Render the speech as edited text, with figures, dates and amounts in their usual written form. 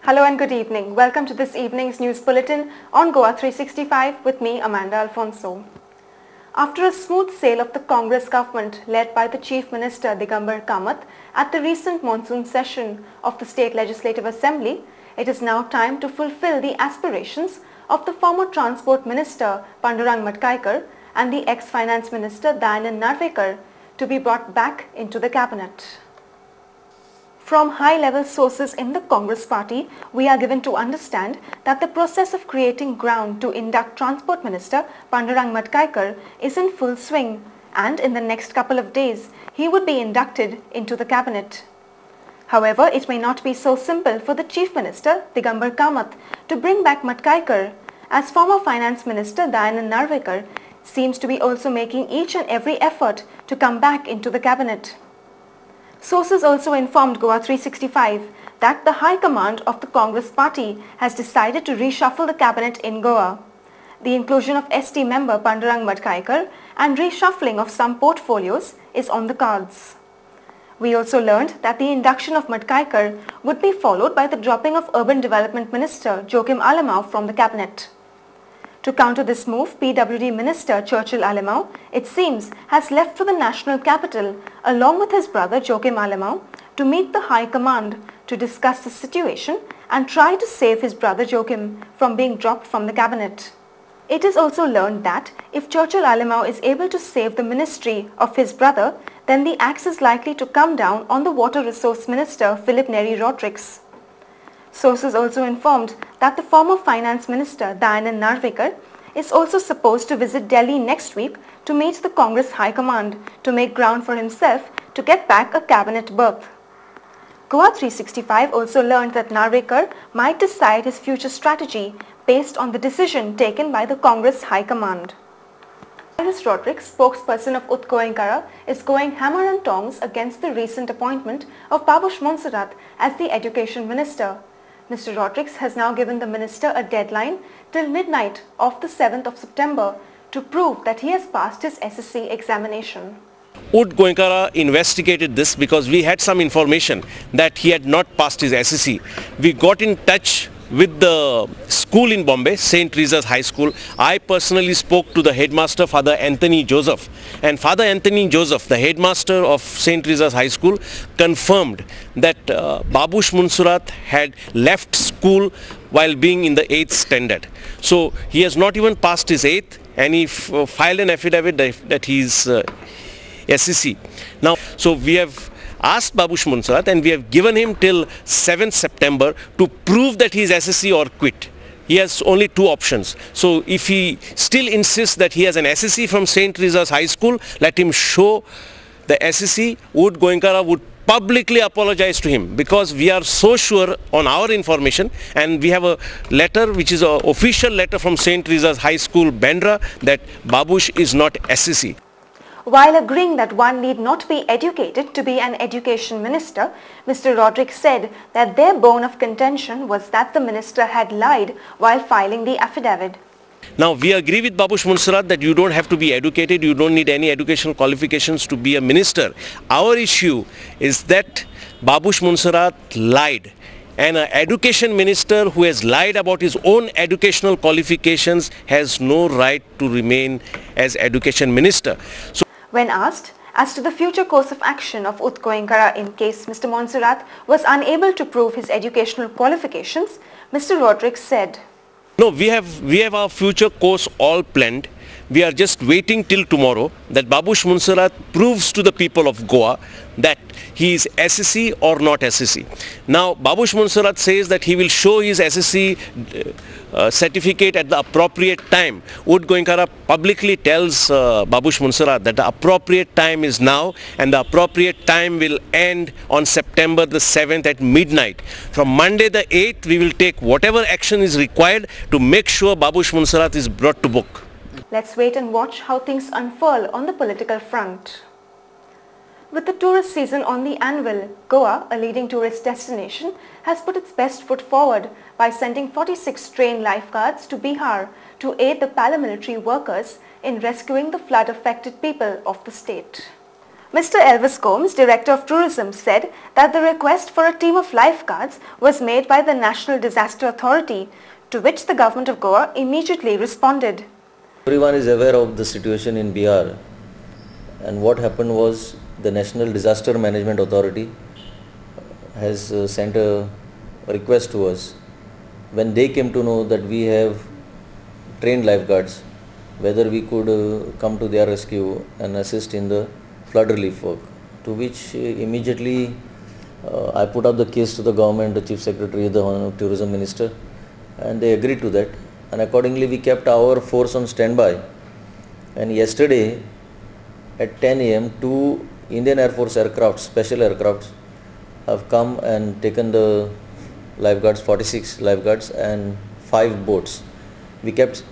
Hello and good evening. Welcome to this evening's news bulletin on Goa 365 with me, Amanda Alfonso. After a smooth sail of the Congress government led by the Chief Minister Digambar Kamath at the recent monsoon session of the State Legislative Assembly, it is now time to fulfill the aspirations of the former Transport Minister Pandurang Matkaikar and the ex-Finance Minister Dayanand Narvekar to be brought back into the cabinet. From high-level sources in the Congress party, we are given to understand that the process of creating ground to induct Transport Minister Pandurang Matkaikar is in full swing, and in the next couple of days, he would be inducted into the cabinet. However, it may not be so simple for the Chief Minister Digambar Kamath to bring back Matkaikar, as former Finance Minister Dayanand Narvekar seems to be also making each and every effort to come back into the cabinet. Sources also informed Goa 365 that the High Command of the Congress party has decided to reshuffle the cabinet in Goa. The inclusion of ST member Pandurang Matkaikar and reshuffling of some portfolios is on the cards. We also learned that the induction of Matkaikar would be followed by the dropping of Urban Development Minister Joachim Alemaw from the cabinet. To counter this move, PWD Minister Churchill Alemaw, it seems, has left for the national capital along with his brother Joachim Alemaw to meet the High Command to discuss the situation and try to save his brother Joachim from being dropped from the cabinet. It is also learned that if Churchill Alemaw is able to save the ministry of his brother, then the axe is likely to come down on the Water Resource Minister Philip Neri Rodrigues. Sources also informed that the former Finance Minister Dayanand Narvekar is also supposed to visit Delhi next week to meet the Congress High Command to make ground for himself to get back a cabinet berth. Goa 365 also learned that Narvekar might decide his future strategy based on the decision taken by the Congress High Command. Iris Rodrigues, spokesperson of Goenkara, is going hammer and tongs against the recent appointment of Babush Monserrat as the Education Minister. Mr. Rodrigues has now given the minister a deadline till midnight of the 7th of September to prove that he has passed his SSC examination. Goacom investigated this because we had some information that he had not passed his SSC. We got in touch with the school in Bombay, St. Teresa's High School. I personally spoke to the headmaster, Father Anthony Joseph. And Father Anthony Joseph, the headmaster of St. Teresa's High School, confirmed that Babush Monserrat had left school while being in the 8th standard. So he has not even passed his 8th, and he filed an affidavit that he is SSC. Now, so we have asked Babush Monserrat and we have given him till 7th September to prove that he is SSC or quit. He has only two options. So if he still insists that he has an SSC from St. Teresa's High School, let him show the SSC. Goacom would publicly apologize to him, because we are so sure on our information, and we have a letter which is an official letter from St. Teresa's High School, Bandra, that Babush is not SSC. While agreeing that one need not be educated to be an education minister, Mr. Rodrigues said that their bone of contention was that the minister had lied while filing the affidavit. Now, we agree with Babush Monserrat that you don't have to be educated, you don't need any educational qualifications to be a minister. Our issue is that Babush Monserrat lied. And an education minister who has lied about his own educational qualifications has no right to remain as education minister. So, when asked as to the future course of action of Goenkara in case Mr. Monserrat was unable to prove his educational qualifications, Mr. Rodrigues said, "No, we have our future course all planned. We are just waiting till tomorrow that Babush Monserrat proves to the people of Goa that he is SSC or not SSC. Now, Babush Monserrat says that he will show his SSC certificate at the appropriate time. Goacom publicly tells Babush Monserrat that the appropriate time is now, and the appropriate time will end on September the 7th at midnight. From Monday the 8th, we will take whatever action is required to make sure Babush Monserrat is brought to book." Let's wait and watch how things unfurl on the political front. With the tourist season on the anvil, Goa, a leading tourist destination, has put its best foot forward by sending 46 trained lifeguards to Bihar to aid the paramilitary workers in rescuing the flood-affected people of the state. Mr. Elvis Combs, Director of Tourism, said that the request for a team of lifeguards was made by the National Disaster Authority, to which the government of Goa immediately responded. Everyone is aware of the situation in Bihar, and what happened was the National Disaster Management Authority has sent a request to us. When they came to know that we have trained lifeguards, whether we could come to their rescue and assist in the flood relief work, to which immediately I put up the case to the government, the Chief Secretary, the Tourism Minister, and they agreed to that, and accordingly we kept our force on standby. And yesterday at 10 a.m. two Indian Air Force aircrafts, special aircrafts, have come and taken the lifeguards, 46 lifeguards and 5 boats. We kept